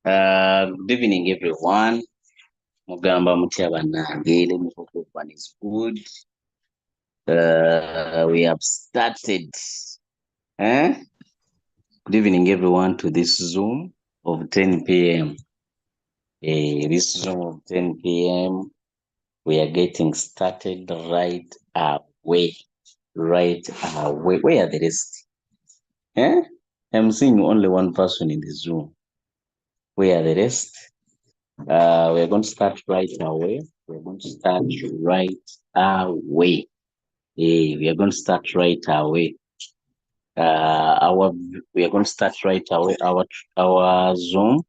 Good evening, everyone. Mugamba mutya bannange. Let me hope everyone is good. We have started. Eh? Good evening, everyone, to this Zoom of 10 p.m. This Zoom of 10 p.m. We are getting started right away. Right away. Where are the rest? Eh? I'm seeing only one person in the Zoom. Where are the rest? We're going to start right away. We're going to start right away. We are going to start right away. Our We are going to start right away. Our Zoom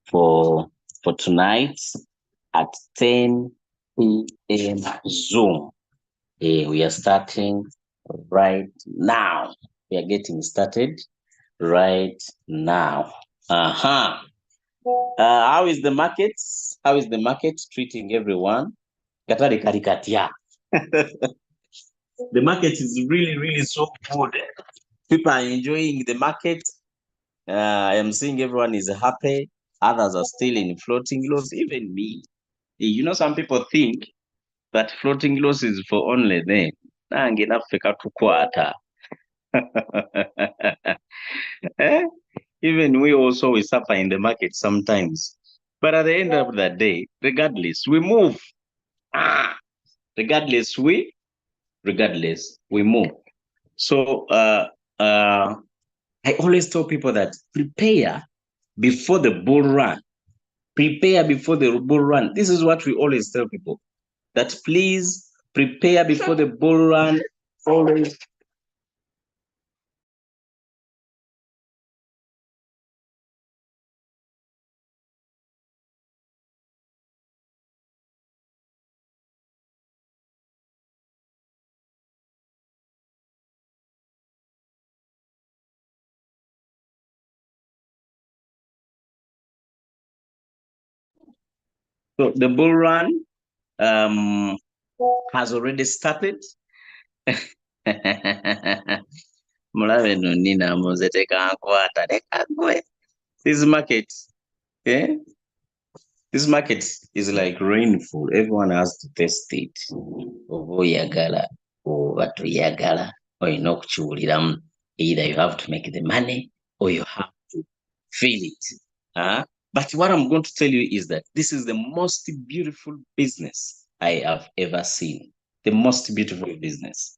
for tonight at 10 p.m. Zoom. We are starting right now. We are getting started right now. How is the market? How is the market treating everyone? Katari karikatia. The market is really, really so good. People are enjoying the market. I am seeing everyone is happy. Others are still in floating loss, even me. You know, some people think that floating loss is for only them. Nange naffe katukwata. Eh? Even we also we suffer in the market sometimes. But at the end of the day, regardless, we move. Regardless, we move. So I always tell people that prepare before the bull run. Prepare before the bull run. This is what we always tell people, that please prepare before the bull run. Always. So the bull run has already started. Mulabe nonina muzete kankwata lekagwe. This market, yeah, this market is like rainfall. Everyone has to test it. Oba oyagala oba toyagala olina okukiwuliramu. Either you have to make the money or you have to feel it. But what I'm going to tell you is that this is the most beautiful business I have ever seen. The most beautiful business.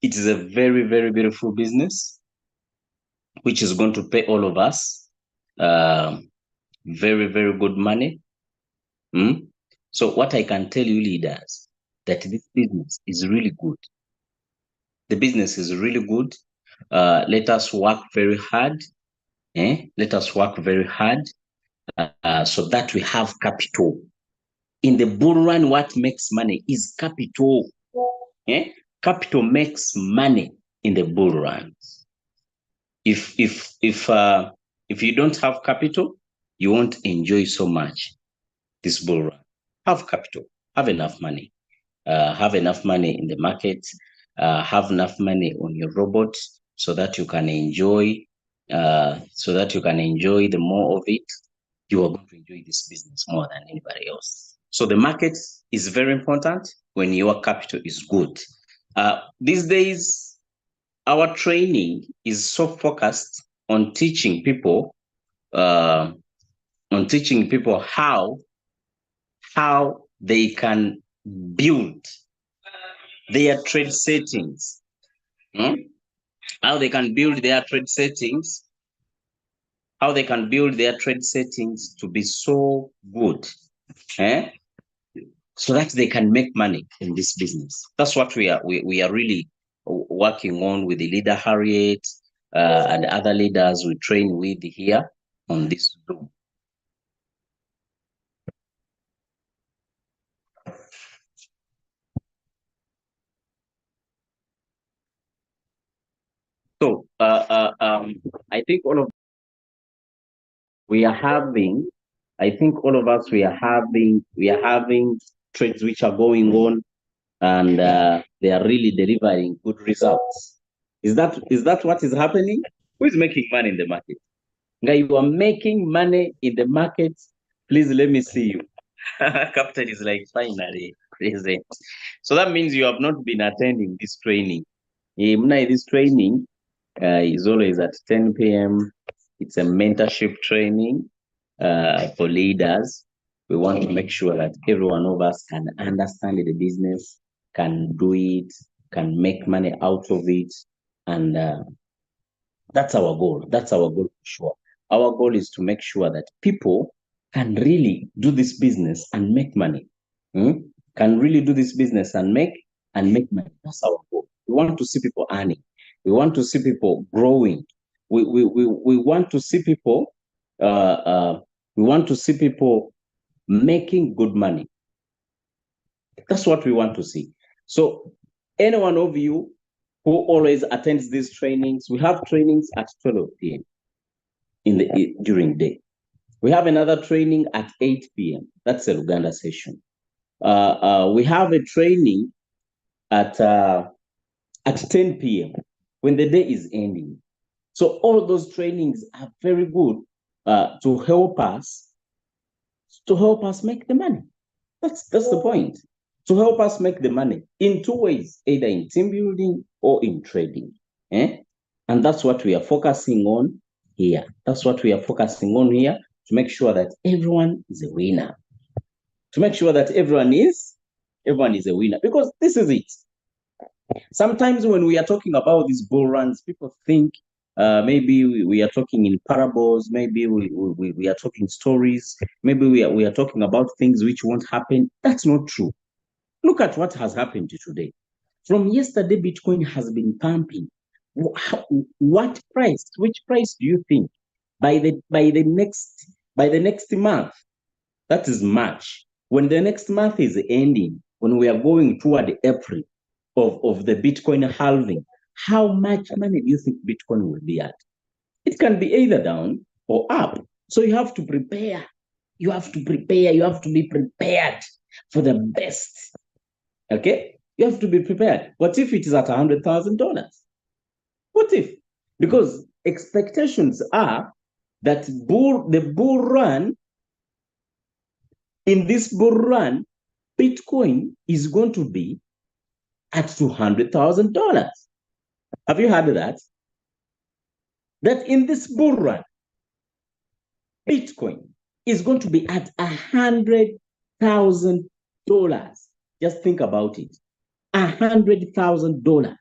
It is a very, very beautiful business, which is going to pay all of us very, very good money. So what I can tell you, leaders, that this business is really good. The business is really good. Let us work very hard. Let us work very hard so that we have capital. In the bull run, what makes money is capital. Capital makes money in the bull run. If you don't have capital, you won't enjoy so much this bull run. Have capital, have enough money, have enough money in the market, have enough money on your robot so that you can enjoy, the more of it. You are going to enjoy this business more than anybody else. So the market is very important when your capital is good. These days, our training is so focused on teaching people, how they can build their trade settings. How they can build their trade settings. How they can build their trade settings to be so good, so that they can make money in this business. That's what we are really working on with the leader Harriet and other leaders we train with here on this Zoom. So I think all of we are having, I think all of us we are having trades which are going on, and they are really delivering good results. Is that what is happening? Who is making money in the market? Nga, you are making money in the market. Please let me see you. Captain is like, finally present. So that means you have not been attending this training. This training is always at 10 p.m. It's a mentorship training for leaders. We want to make sure that every one of us can understand the business, can do it, can make money out of it. And that's our goal. That's our goal for sure. Our goal is to make sure that people can really do this business and make money. Hmm? Can really do this business and make money. That's our goal. We want to see people earning. We want to see people growing. We want to see people we want to see people making good money. That's what we want to see. So any one of you who always attends these trainings, we have trainings at 12 p.m. During the day. We have another training at 8 p.m. That's a Luganda session. We have a training at 10 p.m. when the day is ending. So all those trainings are very good to help us make the money. That's the point. To help us make the money in two ways, either in team building or in trading. And that's what we are focusing on here. That's what we are focusing on here, to make sure that everyone is a winner. To make sure that everyone is a winner. Because this is it. Sometimes when we are talking about these bull runs, people think maybe we are talking in parables, maybe we are talking stories, maybe we are talking about things which won't happen. That's not true. Look at what has happened today. From yesterday, Bitcoin has been pumping. What price? Which price do you think by the next month? That is March. When the next month is ending, when we are going toward April of the Bitcoin halving, how much money do you think Bitcoin will be at? It can be either down or up. So you have to prepare. You have to prepare. You have to be prepared for the best. Okay? You have to be prepared. What if it is at $100,000? What if? Because expectations are that the bull run, in this bull run, Bitcoin is going to be at $200,000. Have you heard that? That in this bull run, Bitcoin is going to be at $100,000. Just think about it. $100,000.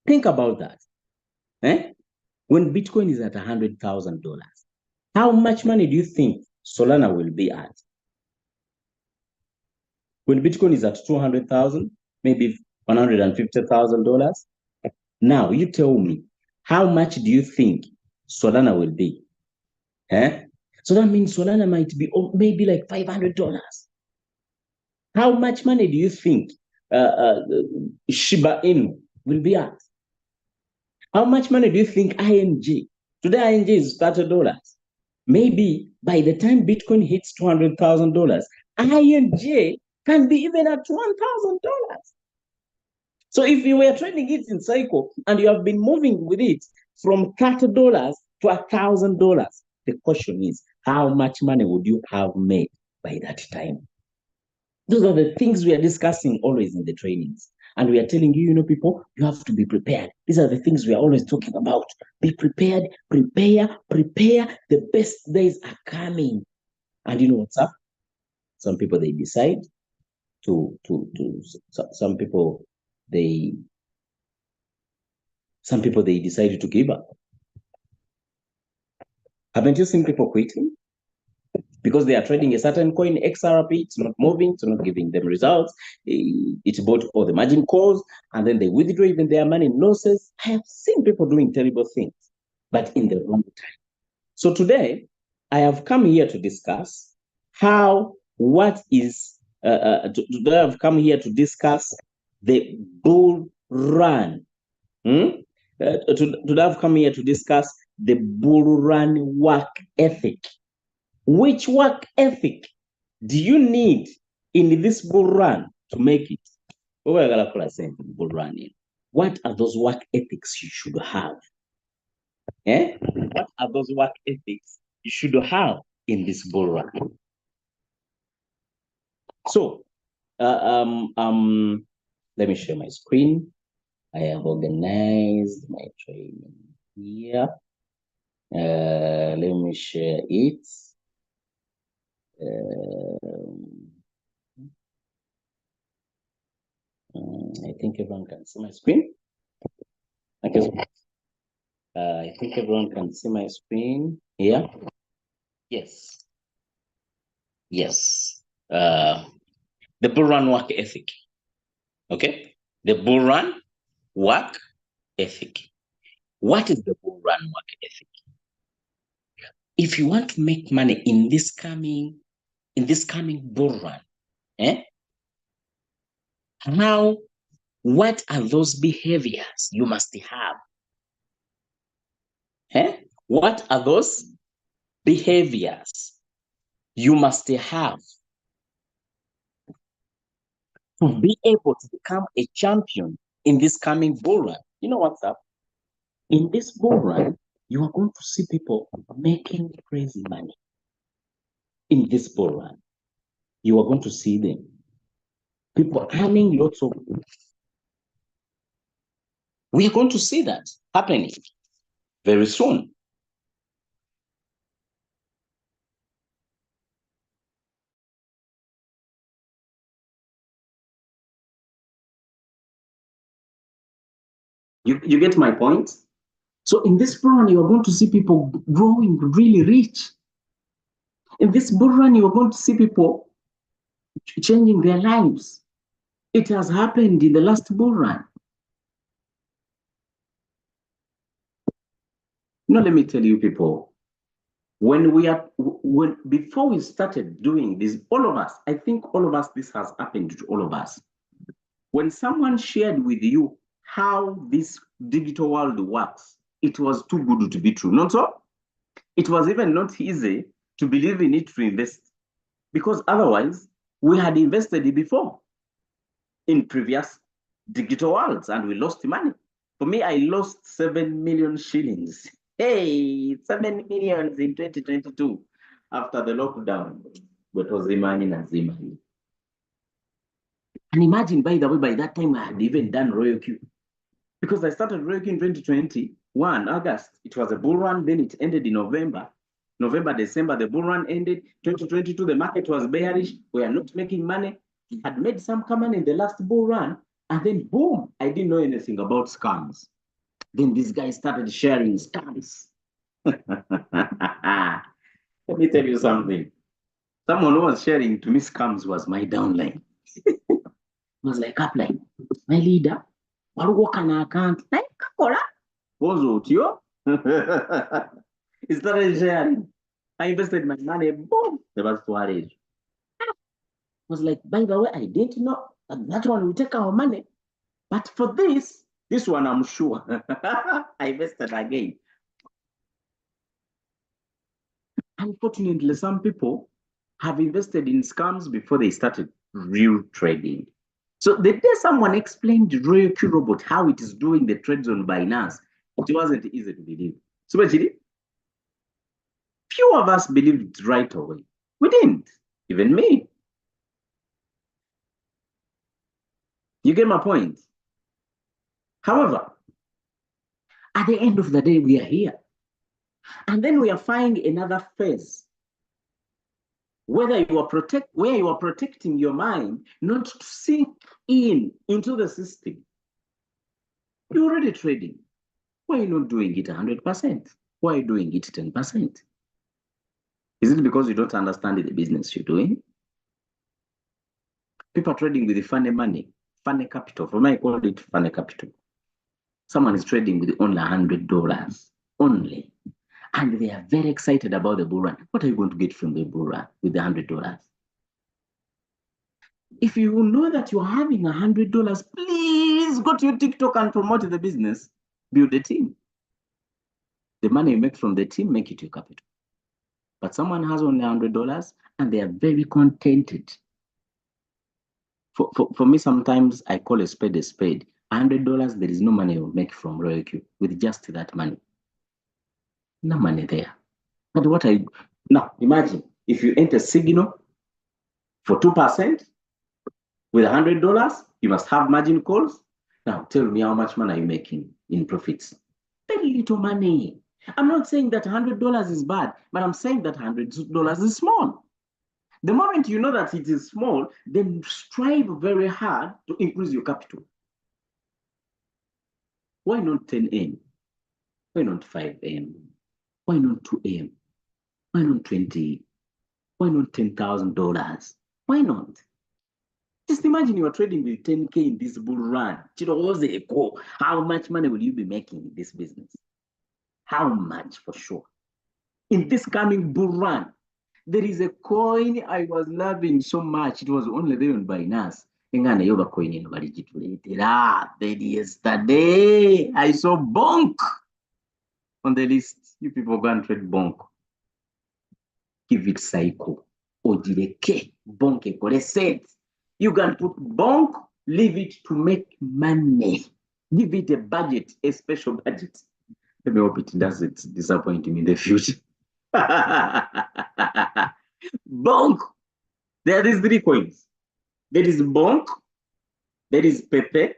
Think about that. When Bitcoin is at $100,000, how much money do you think Solana will be at? When Bitcoin is at 200,000, maybe $150,000. Now you tell me, how much do you think Solana will be? So that means Solana might be maybe like $500. How much money do you think Shiba Inu will be at? How much money do you think ING? Today ING is $30. Maybe by the time Bitcoin hits $200,000, ING can be even at $1,000. So if you were trading it in cycle and you have been moving with it from $30 to $1,000, the question is, how much money would you have made by that time? Those are the things we are discussing always in the trainings. And we are telling you, people, you have to be prepared. These are the things we are always talking about. Be prepared, prepare. The best days are coming. And you know what's up? Some people, they decide some people, they decided to give up. Haven't you seen people quitting? Because they are trading a certain coin, XRP, it's not moving, it's not giving them results. It bought all the margin calls, and then they withdraw even their money in losses. I have seen people doing terrible things, but in the wrong time. So today, I have come here to discuss today I've come here to discuss the bull run. Today I've come here to discuss the bull run work ethic. Which work ethic do you need in this bull run to make it? What are those work ethics you should have? Eh? What are those work ethics you should have in this bull run? So, let me share my screen. I have organized my training here. Let me share it. I think everyone can see my screen. Okay. I think everyone can see my screen here. Yes. Yes. The bull run work ethic. Okay. The bull run work ethic. What is the bull run work ethic? If you want to make money in this coming bull run, eh? What are those behaviors you must have? Eh? What are those behaviors you must have to be able to become a champion in this coming bull run? You know what's up? In this bull run, you are going to see people making crazy money. In this bull run, you are going to see them. People earning lots of. We are going to see that happening very soon. You get my point? So in this bull run, you are going to see people growing really rich. In this bull run, you are going to see people changing their lives. It has happened in the last bull run. Now, let me tell you, people, before we started doing this, all of us, I think all of us, this has happened to all of us. When someone shared with you how this digital world works, it was too good to be true. Not so? It was even not easy to believe in it to invest, because otherwise we had invested before in previous digital worlds and we lost money. For me, I lost 7 million shillings. Hey, 7 million in 2022 after the lockdown. But was remaining as Zimani. And imagine, by the way, by that time I had even done Royal Q. Because I started Royal Q in 2021, August. It was a bull run, then it ended in November. November, December, the bull run ended. 2022, the market was bearish. We are not making money. We had made some money in the last bull run. And then, boom, I didn't know anything about scams. Then this guy started sharing scams. Let me tell you something. Someone who was sharing to me scams was my downline. It was like upline. My leader, walikuwa kana account. Na ikakola. Bozo utio. He started sharing. I invested my money. Boom. The was worried. Was like, by the way, I didn't know that one will take our money. But for this one, I'm sure. I invested again. Unfortunately, some people have invested in scams before they started real trading. So the day someone explained Royal Q Robot how it is doing the trades on Binance, it wasn't easy to believe. So actually, few of us believed it right away. We didn't, even me. You get my point? However, at the end of the day, we are here. And then we are finding another phase where you are protecting your mind not to sink into the system. You're already trading. Why are you not doing it 100%? Why are you doing it 10%? Is it because you don't understand the business you're doing? People are trading with the funny money, funny capital. For me, I call it funny capital. Someone is trading with only $100 only. And they are very excited about the bull run. What are you going to get from the bull run with the $100? If you know that you're having $100, please go to your TikTok and promote the business. Build a team. The money you make from the team, make it your capital. But someone has only $100 and they are very contented. For me, sometimes I call a spade a spade. $100, there is no money you make from Royal Q with just that money. No money there. But now imagine if you enter Signal for 2% with $100, you must have margin calls. Now tell me how much money are you making in profits? Very little money. I'm not saying that $100 is bad, but I'm saying that $100 is small. The moment you know that it is small, then strive very hard to increase your capital. Why not 10M? Why not 5M? Why not 2M? Why not 20? Why not $10,000? Why not? Just imagine you are trading with 10K in this bull run. How much money will you be making in this business? How much for sure? In this coming bull run, there is a coin I was loving so much. It was only there on Binance. Then yesterday, I saw Bonk on the list. You people go and trade Bonk. Give it cycle. Ojireke, Bonk, set. You can put Bonk, leave it to make money. Give it a budget, a special budget. Let me hope it doesn't disappoint me in the future. Bonk. There are these three coins. There is Bonk, there is Pepe,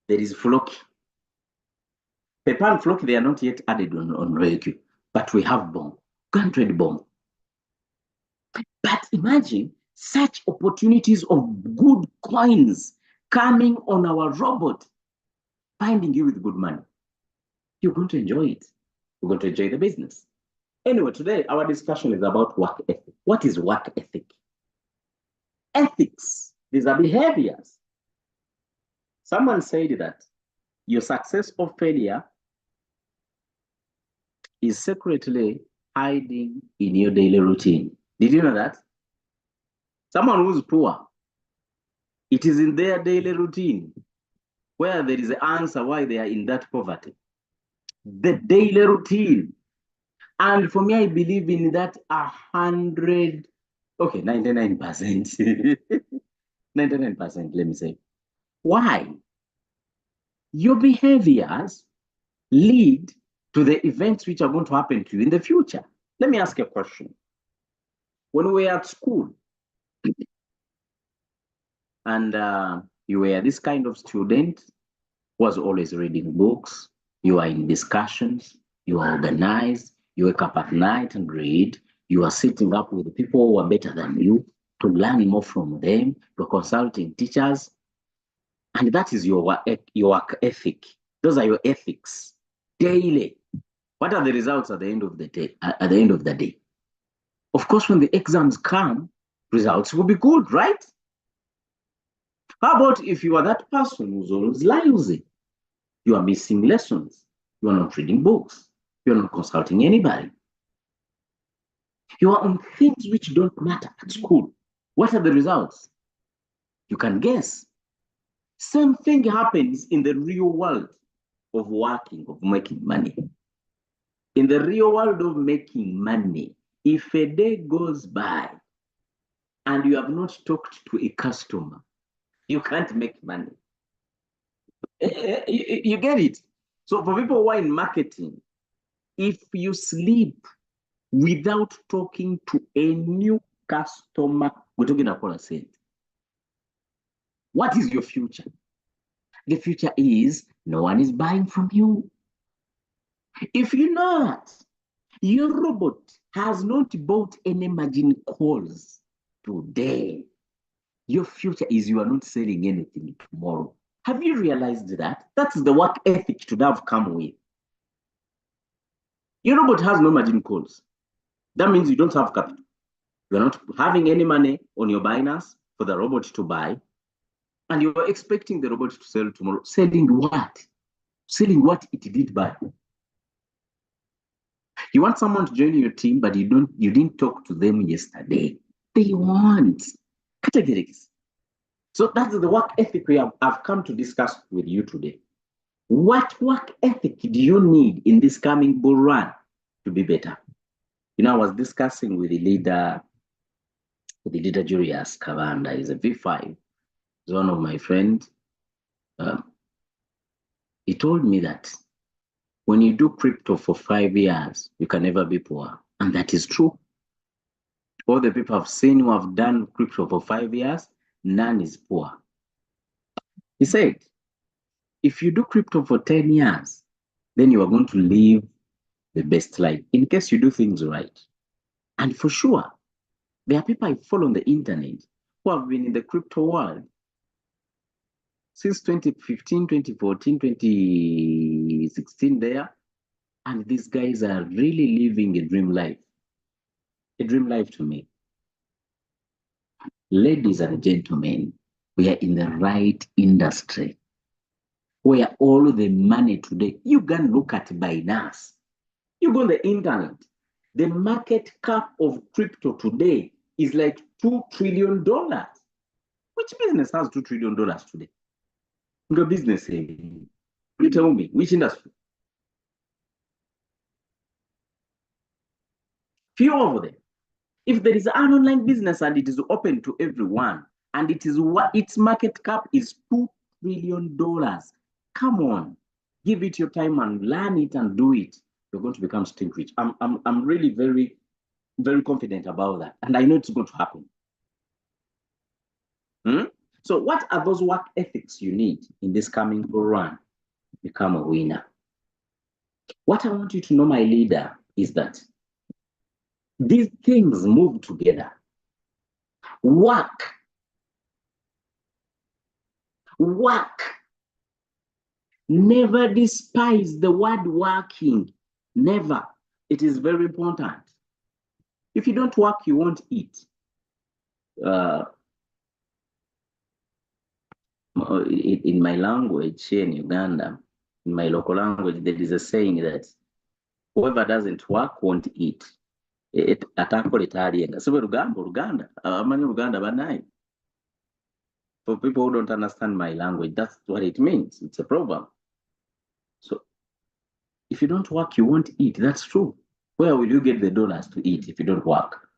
there is Floki. Pepe and Floki, they are not yet added on RoyalQ, but we have Bonk. Go and trade Bonk. But imagine such opportunities of good coins coming on our robot, finding you with good money. You're going to enjoy it. You're going to enjoy the business. Anyway, today our discussion is about work ethic. What is work ethic? Ethics, these are behaviors. Someone said that your success or failure is secretly hiding in your daily routine. Did you know that? Someone who's poor, it is in their daily routine where there is an answer why they are in that poverty. The daily routine. And for me, I believe in that 99%. 99%, let me say. Why? Your behaviors lead to the events which are going to happen to you in the future. Let me ask you a question. When we were at school, and you were this kind of student who was always reading books, you are in discussions, you are organized, you wake up at night and read, you are sitting up with people who are better than you to learn more from them, you're consulting teachers, and that is your work ethic. Those are your ethics daily. What are the results at the end of the day? At the end of the day, of course, when the exams come, results will be good, right? How about if you are that person who's always lazy? You are missing lessons. You are not reading books. You are not consulting anybody. You are on things which don't matter at school. What are the results? You can guess. Same thing happens in the real world of working, of making money. In the real world of making money, if a day goes by and you have not talked to a customer, you can't make money. You get it? So for people who are in marketing, if you sleep without talking to a new customer, we're talking about a set. What is your future? The future is no one is buying from you. If you know that your robot has not bought any margin calls today, your future is you are not selling anything tomorrow. Have you realized that? That's the work ethic should have come with. Your robot has no margin calls. That means you don't have capital. You're not having any money on your Binance for the robot to buy, and you're expecting the robot to sell tomorrow. Selling what? Selling what it did buy. You want someone to join your team, but you didn't talk to them yesterday. They want categories. So that's the work ethic I've come to discuss with you today. What work ethic do you need in this coming bull run to be better? You know, I was discussing with the leader Julius Kayinda. He's a V5. He's one of my friends. He told me that when you do crypto for 5 years, you can never be poor. And that is true. All the people I've seen who have done crypto for 5 years, none is poor. He said, if you do crypto for 10 years, then you are going to live the best life in case you do things right. And for sure, there are people I follow on the internet who have been in the crypto world since 2015, 2014, 2016 there. And these guys are really living a dream life. A dream life to me. Ladies and gentlemen, we are in the right industry where all the money today, you can look at Binance. You go on the internet, the market cap of crypto today is like $2 trillion. Which business has $2 trillion today? Your business, you tell me, which industry? Few of them. If there is an online business and it is open to everyone, and it is what its market cap is $2 trillion, come on, give it your time and learn it and do it. You're going to become stink rich. I'm really very, very confident about that, and I know it's going to happen. So, what are those work ethics you need in this coming run? Become a winner. What I want you to know, my leader, is that these things move together. Work. Never despise the word working. Never. It is very important. If you don't work, you won't eat. In my language here in Uganda, in my local language, there is a saying that whoever doesn't work won't eat. For people who don't understand my language, that's what it means. It's a proverb. So if you don't work, you won't eat. That's true. Where will you get the dollars to eat if you don't work?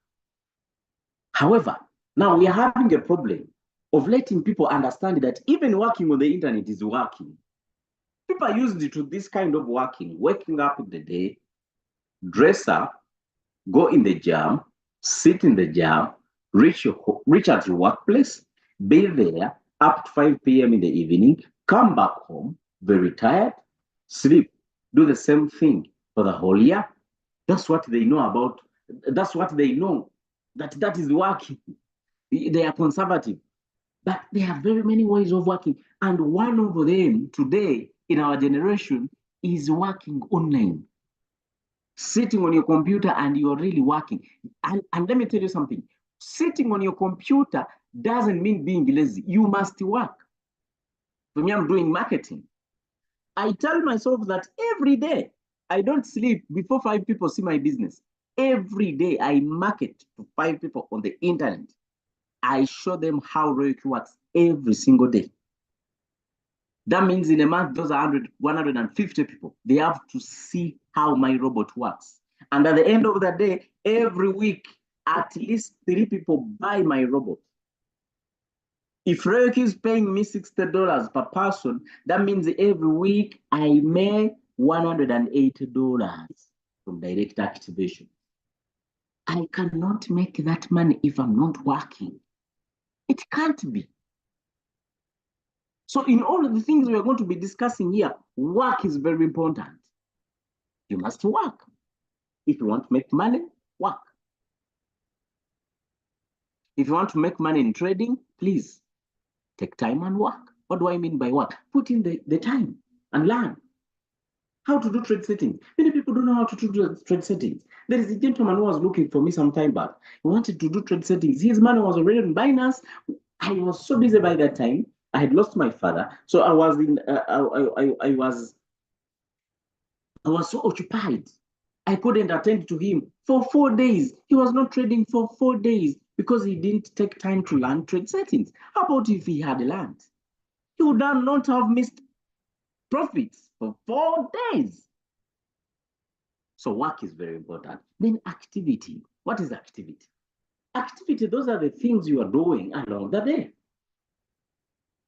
However, now we are having a problem of letting people understand that even working on the internet is working. People are used to this kind of working, waking up in the day, dress up, go in the gym, sit in the gym, reach at your workplace, be there up to 5 p.m. in the evening, come back home, very tired, sleep, do the same thing for the whole year. That's what they know about. That's what they know, that is working. They are conservative. But there are very many ways of working. And one of them today in our generation is working online. Sitting on your computer and you're really working. And let me tell you something. Sitting on your computer doesn't mean being lazy. You must work. For me, I'm doing marketing. I tell myself that every day, I don't sleep before 5 people see my business. Every day, I market to 5 people on the internet. I show them how Royalty works every single day. That means in a month, those are 150 people. They have to see how my robot works. And at the end of the day, every week, at least 3 people buy my robot. If Royalty is paying me $60 per person, that means every week I make $180 from direct activation. I cannot make that money if I'm not working. It can't be. So in all of the things we are going to be discussing here, work is very important. You must work. If you want to make money, work. If you want to make money in trading, please take time and work. What do I mean by work? Put in the time and learn how to do trade settings. Many people don't know how to do trade settings. There is a gentleman who was looking for me some time back. He wanted to do trade settings. His money was already in Binance. I was so busy by that time. I had lost my father, so I was so occupied. I couldn't attend to him for 4 days. He was not trading for 4 days because he didn't take time to learn trade settings. How about if he had learned? He would not have missed profits for 4 days. So work is very important. Then activity. What is activity? Activity, those are the things you are doing along the day.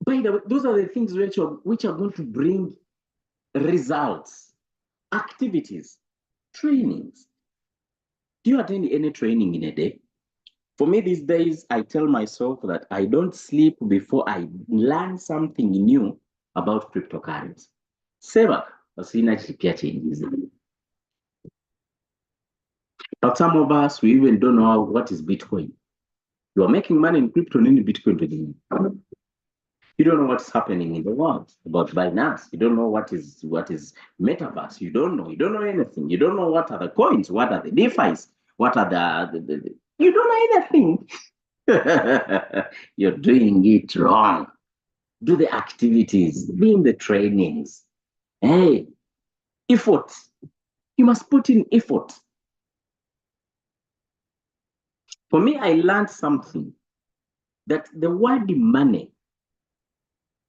By the way, those are the things which are going to bring results. activities, trainings. Do you attend any training in a day? For me these days, I tell myself that I don't sleep before I learn something new about cryptocurrency. Seva, sina kipya chengize. But some of us, we even don't know what is Bitcoin. You are making money in crypto, in Bitcoin. You don't know what's happening in the world about Binance. You don't know what is metaverse. You don't know. You don't know anything. You don't know what are the coins. What are the DeFi's. What are the you don't know anything. You're doing it wrong. Do the activities. Be in the trainings. Hey, effort. You must put in effort. For me, I learned something that the word money,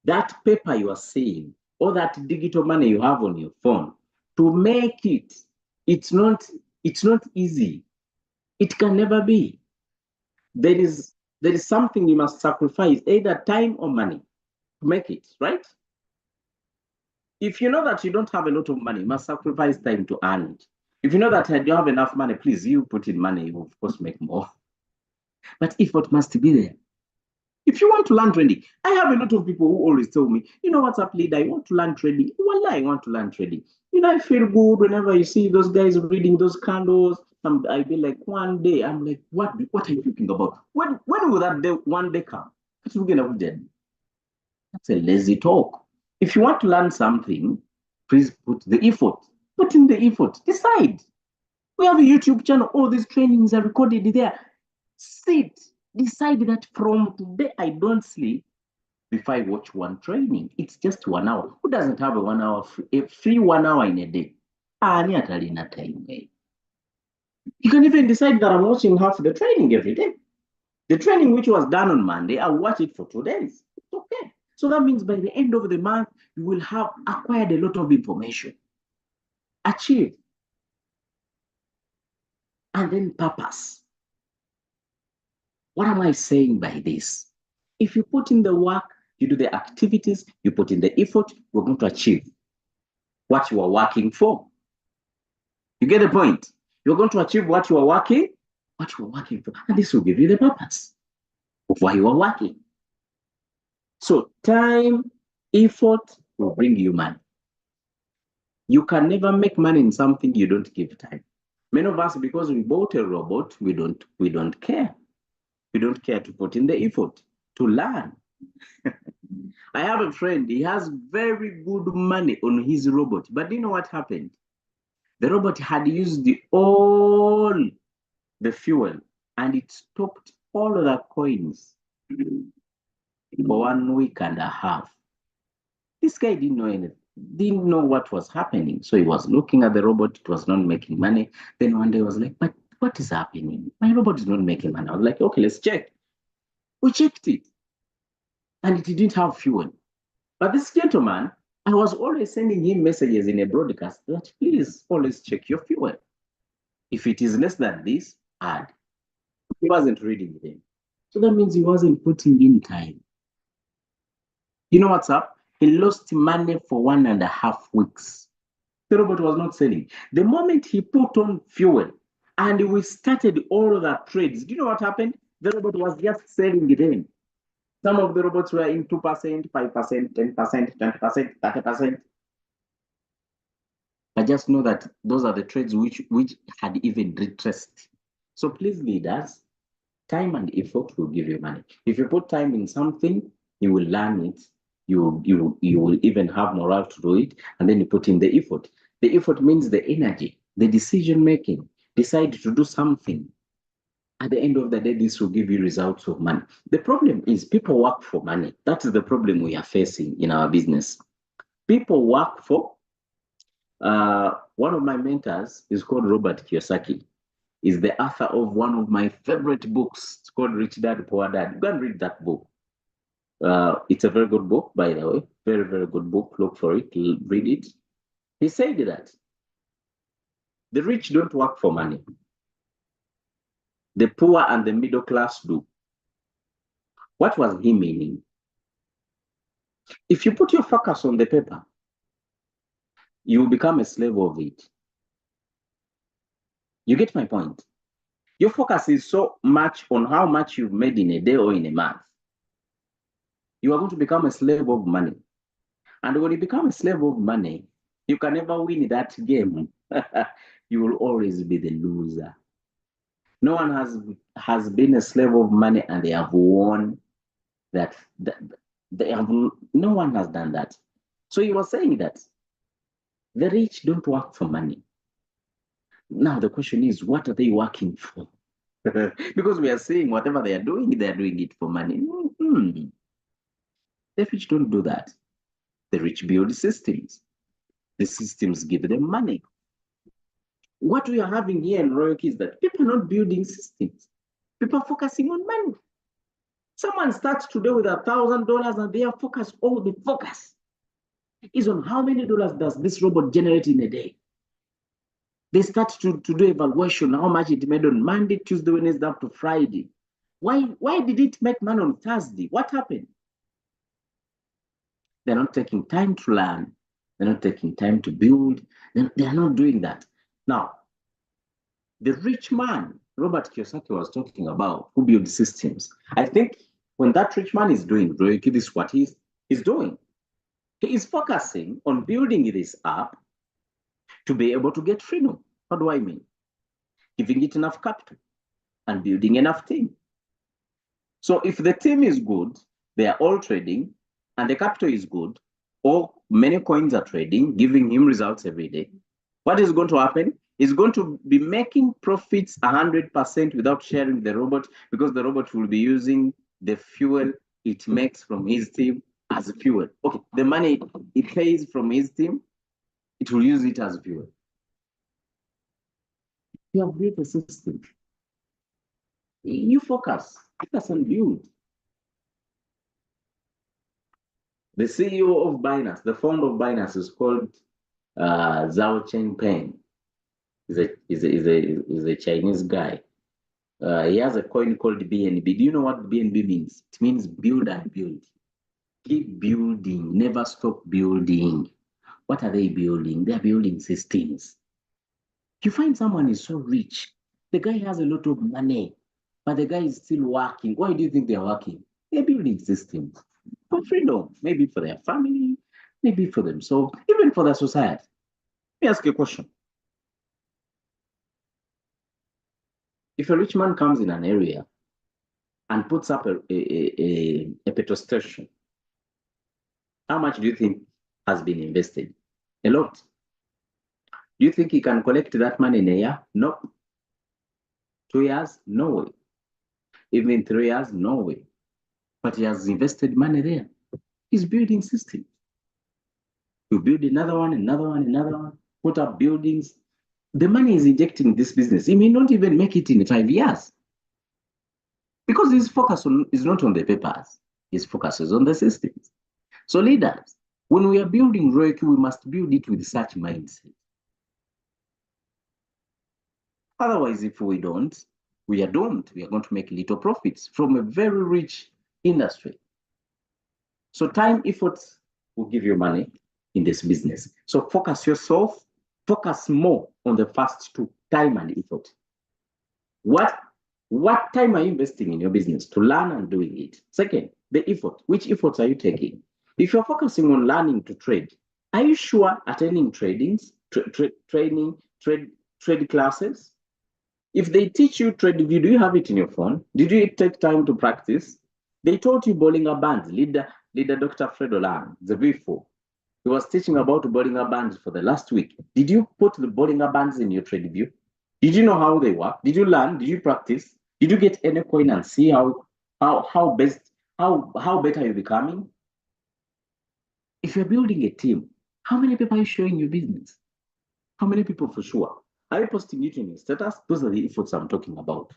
that paper you are seeing, or that digital money you have on your phone, to make it, it's not easy. It can never be. There is something you must sacrifice, either time or money, to make it, right? If you know that you don't have a lot of money, you must sacrifice time to earn it. If you know that you don't have enough money, please, you put in money, you will of course make more. But effort must be there. If you want to learn trading, I have a lot of people who always tell me, you know what's up, leader, I want to learn trading. Wallah, I want to learn trading. You know, I feel good whenever you see those guys reading those candles. I be like, one day, I'm like, what are you thinking about? When will that day, one day come? That's a lazy talk. If you want to learn something, please put the effort. Put in the effort. Decide. We have a YouTube channel. All these trainings are recorded there. Sit. Decide that from today I don't sleep before I watch one training. It's just 1 hour. Who doesn't have a free 1 hour in a day? You can even decide that I'm watching half the training every day. The training which was done on Monday, I'll watch it for 2 days. It's okay. So that means by the end of the month, you will have acquired a lot of information. Achieve. And then purpose. What am I saying by this? If you put in the work, you do the activities, you put in the effort, you're going to achieve what you are working for. You get the point? You're going to achieve what you are working for. And this will give you the purpose of why you are working. So time, effort will bring you money. You can never make money in something you don't give time. Many of us, because we bought a robot, we don't care. We don't care to put in the effort to learn. I have a friend, he has very good money on his robot. But do you know what happened? The robot had used all the fuel and it stopped all the coins for 1 week and a half. This guy didn't know anything, didn't know what was happening. So he was looking at the robot, it was not making money. Then one day I was like, but what is happening? My robot is not making money. I was like, okay, let's check. We checked it and it didn't have fuel. But this gentleman, I was always sending him messages in a broadcast that please always check your fuel. If it is less than this, add. He wasn't reading them. So that means he wasn't putting in time. You know what's up? He lost money for 1.5 weeks. The robot was not selling. The moment he put on fuel and we started all the trades, do you know what happened? The robot was just selling them. Some of the robots were in 2%, 5%, 10%, 20%, 30%. I just know that those are the trades which had even retraced. So please, leaders, time and effort will give you money. If you put time in something, you will learn it. You will even have morale to do it, and then you put in the effort. The effort means the energy, the decision making. Decide to do something. At the end of the day, this will give you results of money. The problem is people work for money. That is the problem we are facing in our business. People work for. One of my mentors is called Robert Kiyosaki. Is the author of one of my favorite books. It's called Rich Dad Poor Dad. Go and read that book. It's a very good book, by the way. Very, very good book. Look for it. Read it. He said that the rich don't work for money. The poor and the middle class do. What was he meaning? If you put your focus on the paper, you become a slave of it. You get my point? Your focus is so much on how much you've made in a day or in a month. You are going to become a slave of money. And when you become a slave of money, you can never win that game. You will always be the loser. No one has been a slave of money and they have won that they have no one has done that. So you were saying that the rich don't work for money. Now the question is, what are they working for? Because we are saying whatever they are doing it for money. Mm-hmm. The rich don't do that. The rich build systems. The systems give them money. What we are having here in Royalty is that people are not building systems. People are focusing on money. Someone starts today with $1,000 and their focus, all the focus is on how many dollars does this robot generate in a day. They start to do evaluation, how much it made on Monday, Tuesday, Wednesday, up to Friday. Why did it make money on Thursday? What happened? They're not taking time to learn. They're not taking time to build. They're not doing that. Now, the rich man, Robert Kiyosaki was talking about, who built systems. I think when that rich man is doing Royalty, this is what he's doing. He is focusing on building this app to be able to get freedom. What do I mean? Giving it enough capital and building enough team. So if the team is good, they are all trading, and the capital is good, or many coins are trading, giving him results every day, what is going to happen? He's going to be making profits 100% without sharing the robot, because the robot will be using the fuel it makes from his team as fuel. Okay, the money it pays from his team, it will use it as fuel. You have built a system. You focus and build. The CEO of Binance, the founder of Binance, is called Zhao Chengpeng. He's a Chinese guy. He has a coin called BNB. Do you know what BNB means? It means build and build. Keep building, never stop building. What are they building? They're building systems. You find someone is so rich, the guy has a lot of money, but the guy is still working. Why do you think they're working? They're building systems for freedom, maybe for their family, maybe for themselves, even for their society. Let me ask you a question. If a rich man comes in an area and puts up a petrol station, how much do you think has been invested? A lot. Do you think he can collect that money in a year? No. 2 years? No way. Even 3 years? No way. But he has invested money there. He's building systems. You build another one, put up buildings. The money is injecting this business. He may not even make it in 5 years. Because his focus is not on the papers. His focus is on the systems. So leaders, when we are building Royalty, we must build it with such mindset. Otherwise, if we don't, we are doomed. We are going to make little profits from a very rich industry. So time, effort will give you money in this business. So focus yourself, focus more on the first two, time and effort. What time are you investing in your business to learn and doing it? Second, the effort. Which efforts are you taking? If you're focusing on learning to trade, are you sure attending trade classes? If they teach you trade view, do you have it in your phone? Did you take time to practice? They taught you Bollinger Bands, leader Dr. Fred Olan, the V4. He was teaching about Bollinger Bands for the last week. Did you put the Bollinger Bands in your trade view? Did you know how they work? Did you learn? Did you practice? Did you get any coin and see how better you're becoming? If you're building a team, how many people are you showing your business? How many people for sure? Are you posting it in your status? Those are the efforts I'm talking about.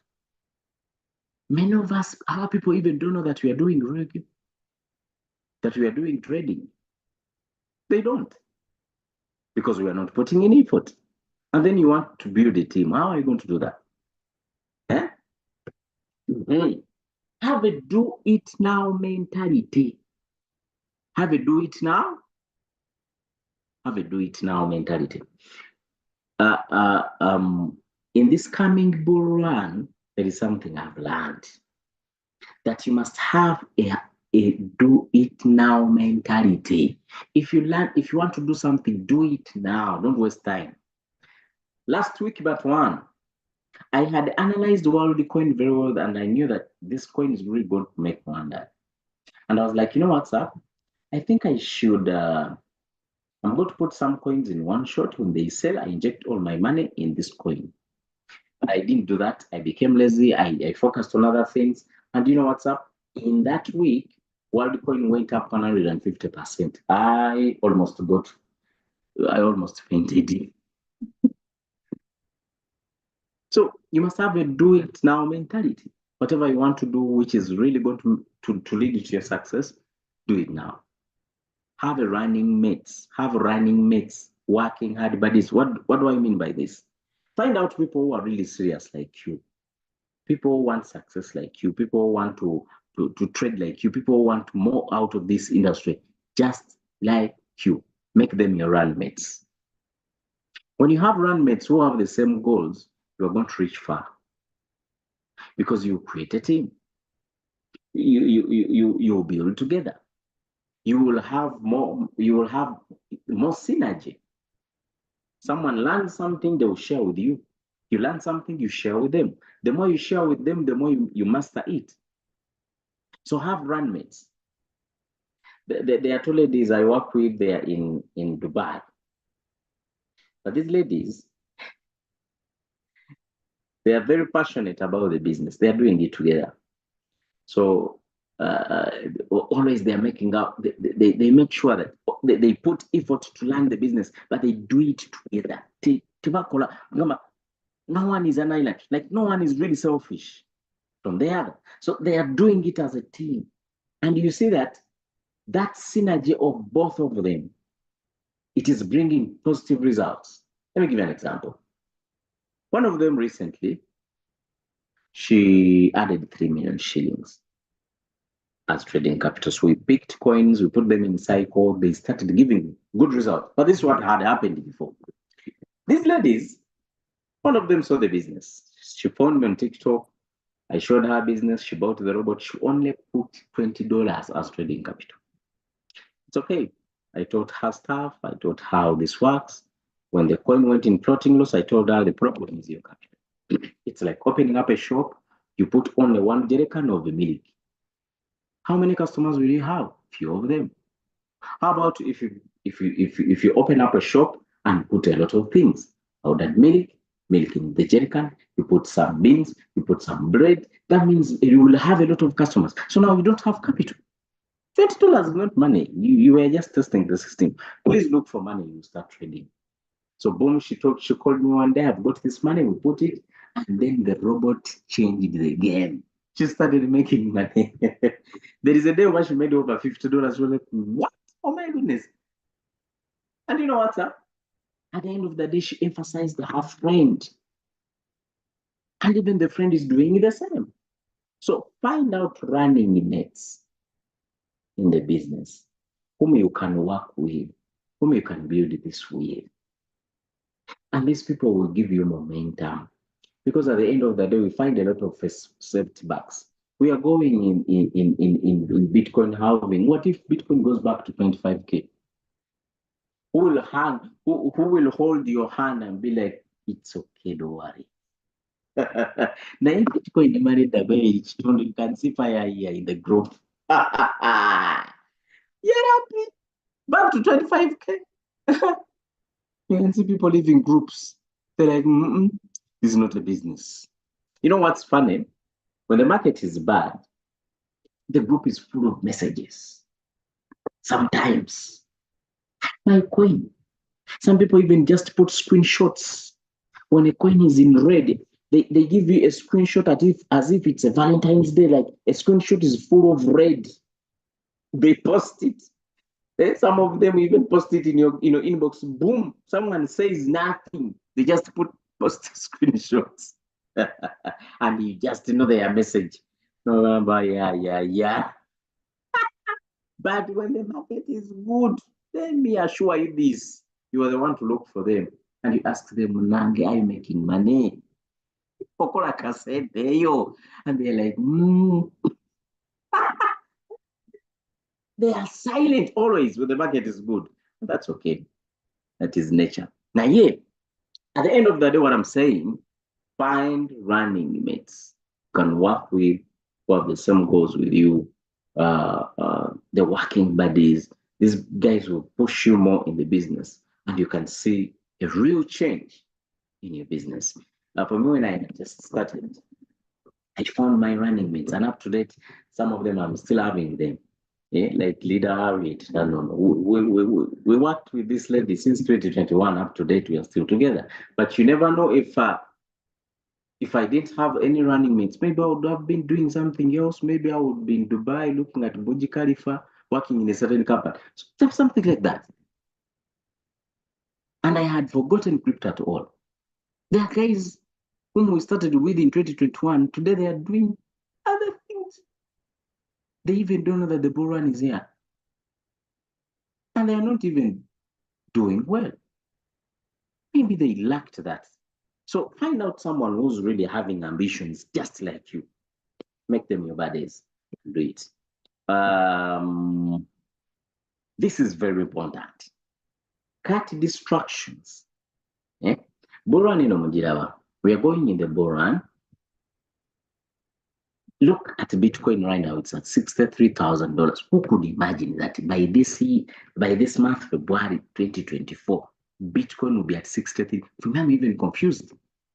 Many of us, our people even don't know that we are doing Royalty, that we are doing trading. They don't. Because we are not putting in effort. And then you want to build a team. How are you going to do that? Eh? Mm-hmm. Have a do it now mentality. Have a do it now. Have a do it now mentality. Uh, uh, um, in this coming bull run, there is something I've learned that you must have a do it now mentality. If you want to do something, do it now. Don't waste time. Last week, but one, I had analyzed World Coin very well, and I knew that this coin is really going to make wonder. And I was like, you know what's up? I think I should. I'm going to put some coins in one shot. When they sell, I inject all my money in this coin. But I didn't do that. I became lazy. I focused on other things. And you know what's up? In that week, WorldCoin went up 150%. I almost fainted. So you must have a do it now mentality. Whatever you want to do, which is really going to lead you to your success, do it now. Have running mates, working hard buddies. What do I mean by this? Find out people who are really serious like you. People want success like you. People want to trade like you. People want more out of this industry just like you. Make them your run mates. When you have run mates who have the same goals, you're going to reach far because you create a team. You build together. You will have more synergy. Someone learns something, they will share with you. You learn something, you share with them. The more you share with them, the more you master it. So have run mates. There are two ladies I work with there in Dubai. But these ladies, they are very passionate about the business. They are doing it together. So uh, always they are making up, they make sure that they put effort to learn the business, but they do it together. No one is an island. Like no one is really selfish from the other. So they are doing it as a team. And you see that synergy of both of them, it is bringing positive results. Let me give you an example. One of them recently, she added 3 million shillings as trading capital. So we picked coins, we put them in cycle, they started giving good results. But this is what had happened before. These ladies, one of them saw the business. She found me on TikTok. I showed her business. She bought the robot. She only put $20 as trading capital. It's okay. I taught her stuff. I taught her how this works. When the coin went in floating loss, I told her the problem is your capital. It's like opening up a shop. You put only one jerrycan of the milk. How many customers will you have? Few of them. How about if you open up a shop and put a lot of things? Powdered milk in the jerrycan, you put some beans, you put some bread. That means you will have a lot of customers. So now you don't have capital. $20 is not money. You were just testing the system. Please look for money, you start trading. So boom, she called me one day, I've got this money, we put it, and then the robot changed the game. She started making money. There is a day when she made over $50. She was like, what? Oh my goodness. And you know what's up? At the end of the day, she emphasized her friend. And even the friend is doing the same. So find out running mates in the business, whom you can work with, whom you can build this with. And these people will give you momentum. Because at the end of the day, we find a lot of setbacks. We are going in Bitcoin halving. What if Bitcoin goes back to 25K? Who will hold your hand and be like, it's okay, don't worry. Now, if Bitcoin demanded the way you can see fire here in the group. You're happy. Back to 25K. You can see people live in groups. They're like, this is not a business. You know what's funny? When the market is bad, the group is full of messages. Sometimes, my coin. Some people even just put screenshots. When a coin is in red, they give you a screenshot as if it's a Valentine's Day, like a screenshot is full of red. They post it. Some of them even post it in your inbox. Boom, someone says nothing. They just post screenshots. And you just know their message. No, yeah. But when the market is good, let me assure you this. You are the one to look for them. And you ask them, Nange, are you making money? Okolaka said, yo. And they're like, They are silent always when the market is good. That's okay. That is nature. Now, yeah, at the end of the day, what I'm saying, find running mates. You can work with who have the same goals with you, the working buddies. These guys will push you more in the business, and you can see a real change in your business. For me, when I just started, I found my running mates, and up to date, some of them I'm still having them. Yeah, like leader Harriet. No. We worked with this lady since 2021. Up to date, we are still together. But you never know if I didn't have any running mates, maybe I would have been doing something else. Maybe I would be in Dubai looking at Burj Khalifa, working in a certain company. So something like that. And I had forgotten crypto at all. There are guys whom we started with in 2021. Today they are doing other things. They even don't know that the bull run is here. And they are not even doing well. Maybe they lacked that. So find out someone who's really having ambitions just like you. Make them your buddies. Do it. This is very important. Cut distractions. Eh? Bull in Omujirawa. We are going in the bull run. Look at Bitcoin right now. It's at $63,000. Who could imagine that by this month, February 2024, Bitcoin will be at 63? For me, I'm even confused.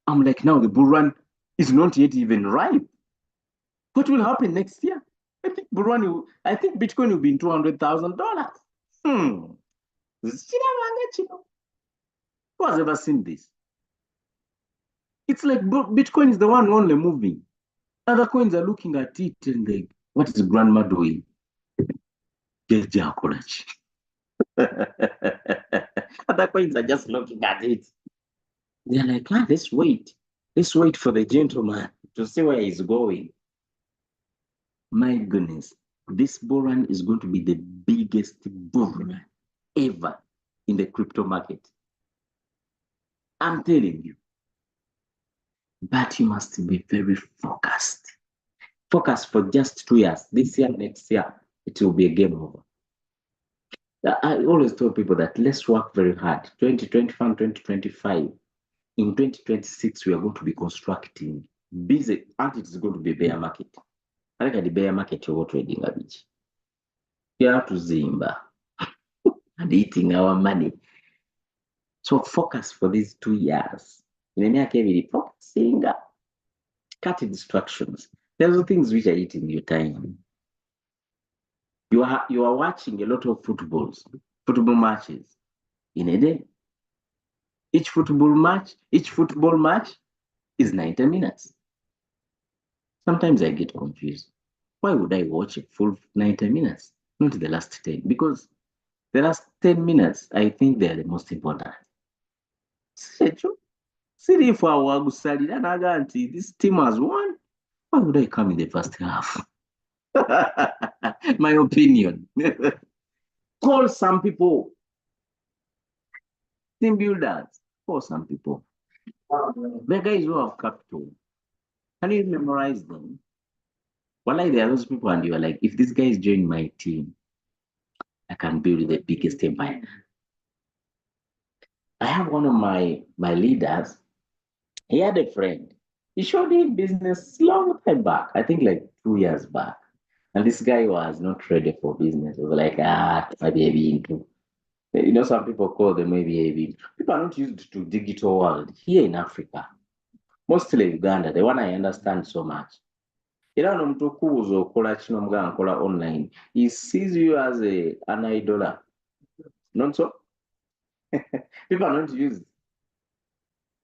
I'm like, now the bull run is not yet even ripe. What will happen next year? I think Bitcoin will be in $200,000. Who has ever seen this? It's like Bitcoin is the one only moving. Other coins are looking at it and like, what is grandma doing? Other coins are just looking at it. They're like, let's wait. Let's wait for the gentleman to see where he's going. My goodness, this bull run is going to be the biggest bull run ever in the crypto market. I'm telling you. But you must be very focused. Focus for just 2 years. This year, next year, it will be a game over. I always tell people that let's work very hard. 2025, 2025. In 2026, we are going to be constructing busy, and it is going to be a bear market. I like the bear market you're trading a bit. You have to Zimba and eating our money. So focus for these 2 years. In the near focusing, cut distractions. There's the things which are eating your time. You are watching a lot of football matches in a day. Each football match is 90 minutes. Sometimes I get confused. Why would I watch a full 90 minutes, not the last 10? Because the last 10 minutes, I think they are the most important. Siri for our this team has won. Why would I come in the first half? My opinion. Call some people. Team builders. Call some people. The guys who have capital. Can you memorize them? Well, like there are those people, and you are like, if this guy is joining my team, I can build the biggest empire. I have one of my leaders. He had a friend. He showed him business long time back. I think like 2 years back. And this guy was not ready for business. He was like, maybe into. Some people call them maybe. People are not used to digital world here in Africa. Mostly Uganda, the one I understand so much. Omuntu okubuuza okola kino mugamba nkola online. He sees you as an idol. Not so? People are not used.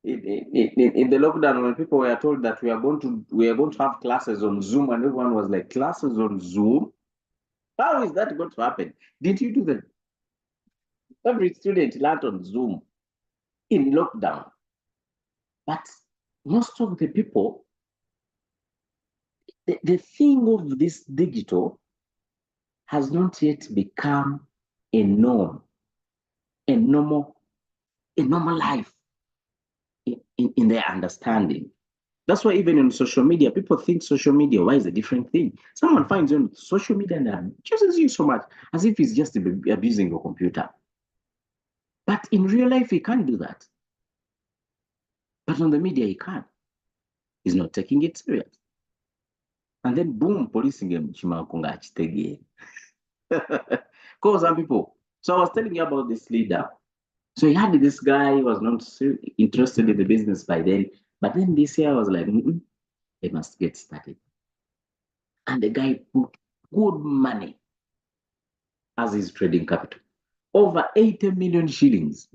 In the lockdown, when people were told that we are going to have classes on Zoom, and everyone was like, classes on Zoom? How is that going to happen? Didn't you do that? Every student learned on Zoom in lockdown. But most of the people, the thing of this digital has not yet become a norm, a normal a normal life in their understanding. That's why even on social media, people think social media, why is a different thing? Someone finds you on social media and abuses you so much as if he's just abusing your computer. But in real life, he can't do that. But on the media, he can. He's not taking it serious. And then boom, policing him. Cause some people. So I was telling you about this leader. So he had this guy who was not interested in the business by then. But then this year I was like, they must get started. And the guy put good money as his trading capital. Over 80 million shillings.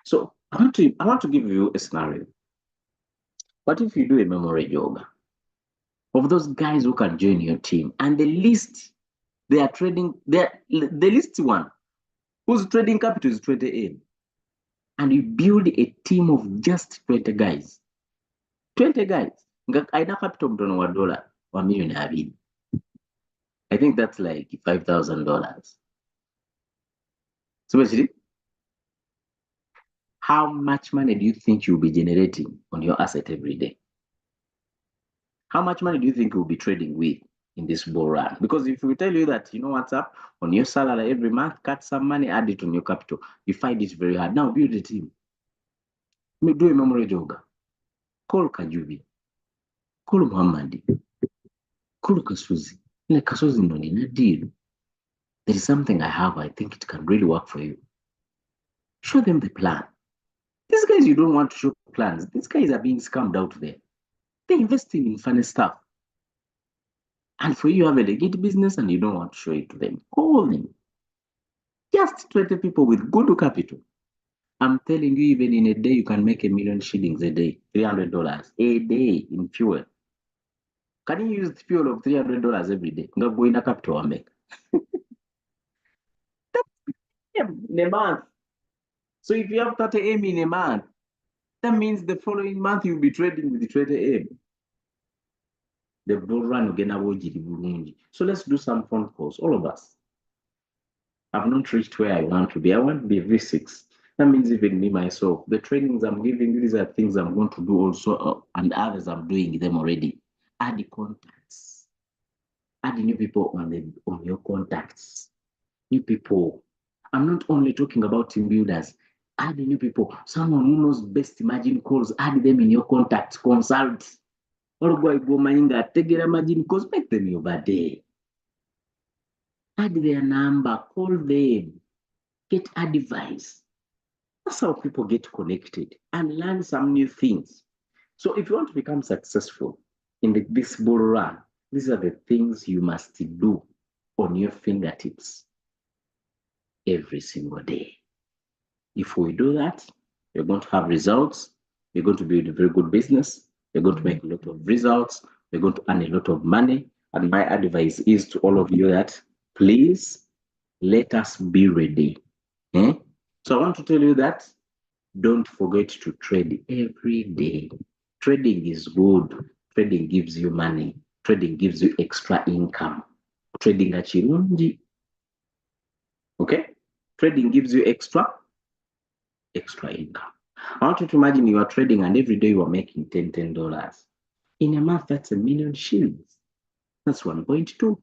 So I want to give you a scenario. What if you do a memory yoga of those guys who can join your team and the least they are trading, the least one whose trading capital is 20M, and you build a team of just 20 guys. 20 guys. Aina capital mtono wa dollar wa milioni 20. I think that's like $5,000. So basically, how much money do you think you'll be generating on your asset every day? How much money do you think you'll be trading with in this bull run? Because if we tell you that, you know what's up, on your salary every month, cut some money, add it on your capital, you find it very hard. Now build a team. Do a memory yoga. Call Kajubi. Call Muhammadi. Call Kasuzi. Like Kasuzi no nina deal. There is something I have, I think it can really work for you. Show them the plan. These guys you don't want to show plans. These guys are being scammed out there. They're investing in funny stuff. And for you have a legit business and you don't want to show it to them, call them. Just 20 people with good capital. I'm telling you, even in a day, you can make $1 million shillings a day, $300 a day in fuel. Can you use the fuel of $300 every day? Go in a capital and make. In a month. So if you have 30M in a month, that means the following month you'll be trading with the 20M. The bull run again. So let's do some phone calls, all of us. I've not reached where I want to be. I want to be V6. That means even me myself, the trainings I'm giving, these are things I'm going to do also, and others I'm doing them already. Add the contacts. Add new people on your contacts. New people. I'm not only talking about team builders. Add the new people. Someone who knows best margin calls. Add them in your contacts. Consult. Or go mainga. Take their margin calls. Make them your birthday. Add their number. Call them. Get advice. That's how people get connected and learn some new things. So if you want to become successful in this bull run, these are the things you must do on your fingertips every single day. If we do that, you're going to have results. You're going to build a very good business. You're going to make a lot of results. You're going to earn a lot of money. And my advice is to all of you that please let us be ready. So I want to tell you that don't forget to trade every day. Trading is good. Trading gives you money. Trading gives you extra income. Trading achirungi. Okay? Trading gives you extra income. I want you to imagine you are trading and every day you are making $10. In a month, that's $1 million shillings. That's 1.2.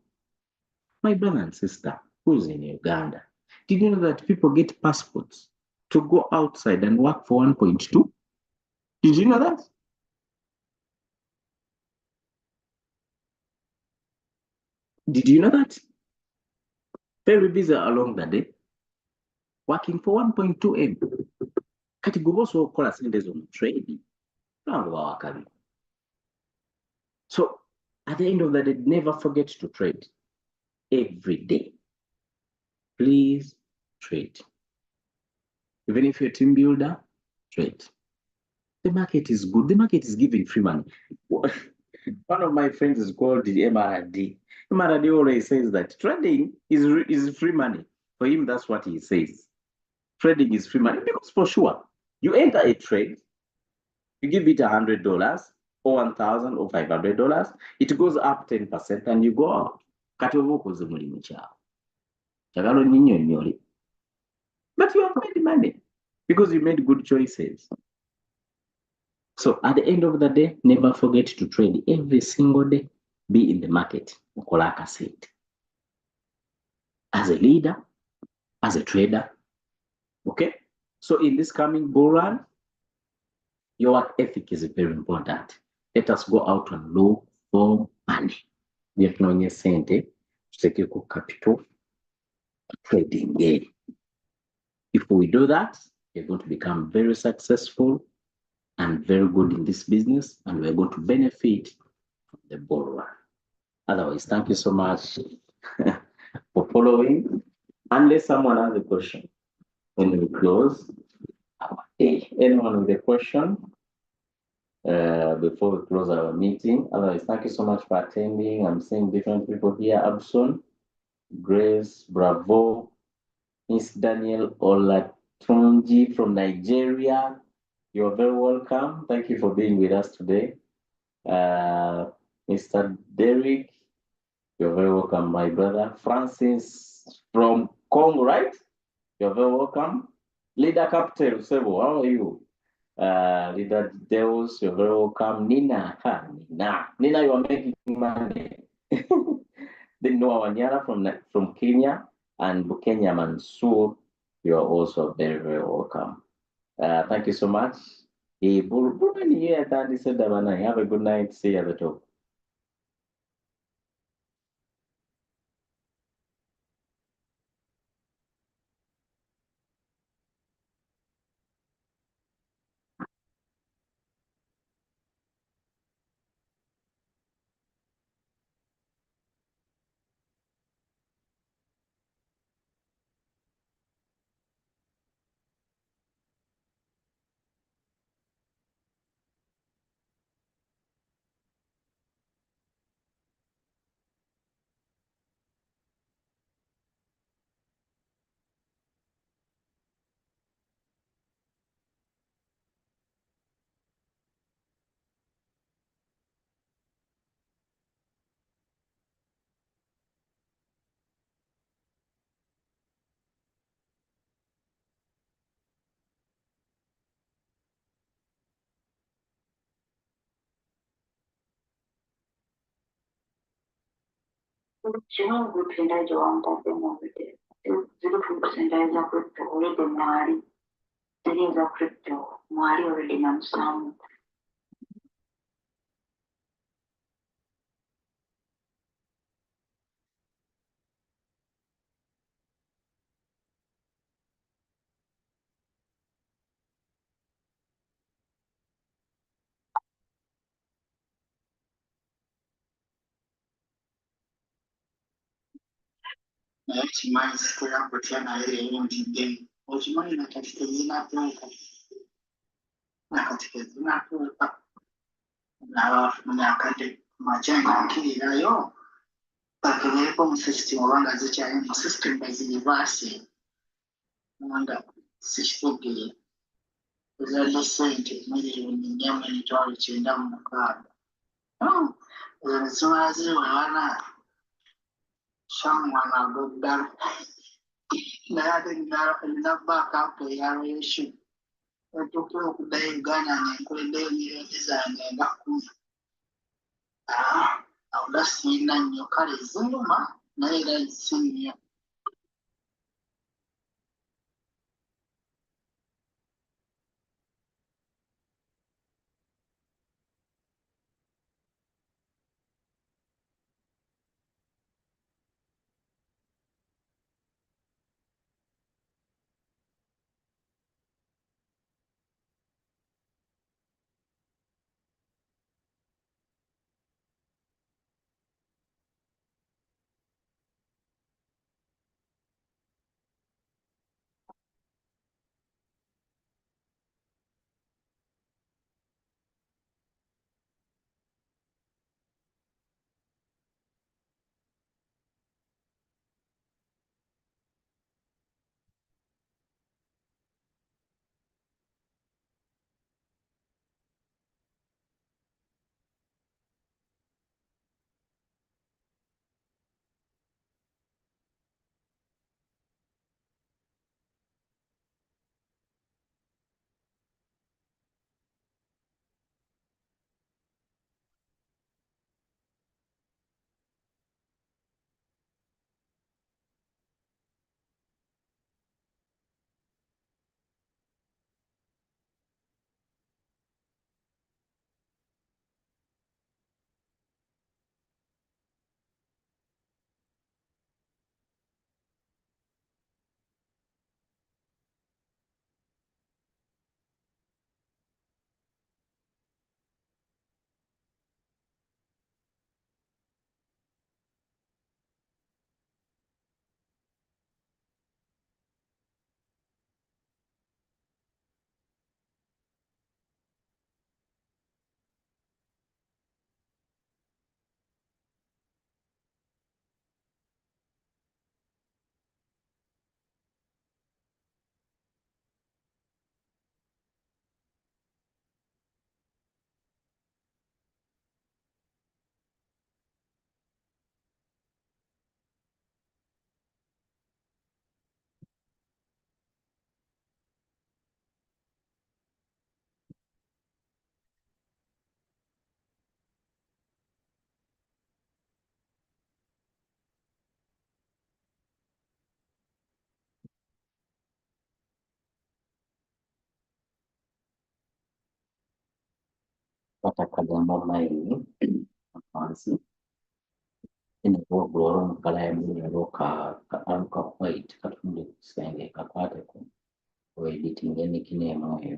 My brother and sister, who's in Uganda, did you know that people get passports to go outside and work for 1.2? Did you know that? Did you know that? Very busy along the day, working for 1.2M. Kati goboso okola sente zo mu trading. So at the end of the day, never forget to trade every day. Please trade. Even if you're a team builder, trade. The market is good. The market is giving free money. One of my friends is called the MRD. MRD always says that trading is free money. For him, that's what he says. Trading is free money because for sure, you enter a trade, you give it $100 or $1,000 or $500, it goes up 10% and you go out. But you have made money because you made good choices. So at the end of the day, never forget to trade every single day. Be in the market. Okolaka said. As a leader, as a trader, okay? So in this coming bull run, your work ethic is very important. Let us go out and look for money. Byetunonye sente, tuteekeko capital trading gain. If we do that, we're going to become very successful and very good in this business, and we're going to benefit from the bull run. Otherwise, thank you so much for following. Unless someone has a question, when we close our day. Anyone with a question before we close our meeting? Otherwise, thank you so much for attending. I'm seeing different people here. Abson, Grace, Bravo, Miss Daniel Olatunji from Nigeria. You're very welcome. Thank you for being with us today. Mr. Derek, you're very welcome, my brother. Francis from Congo, right? You're very welcome. Leader Captain Sebo, how are you? Leader Deus, you're very welcome. Nina, Nina, you are making money. Then Noah Wanyara from Kenya and Bukenya Mansour, you are also very, very welcome. Thank you so much. Have a good night. See you at the top. Kimwe gutenda wamutadde mu bide ziri percentage za crypto already mwali ziri za crypto mwali already na musamu naye kimanyi sikula kutya naye ewundiddemu okimanyi nakati tezinatuuka nakati tezinatuuka nabafunyakadde maja nga nkirirayo bakebereko mu system oba nga zikyali mu system bazirivaasi nga sikitegeere ezadde sente miliyoni 4.96 ezo nezimala ziwewana someone agoddala naye ate nina baakawuka eyalwesu otuukira okuddayo Uganda ngenkoleddeyo miliyoni zange nga 10 awula sirina nnyo kale zinyuma naye era si nnyo Batakagambo mayi wansi ine gwogoro kala ya mwini loka ka white katunde kusenge kakwate ku editing yani kine moyo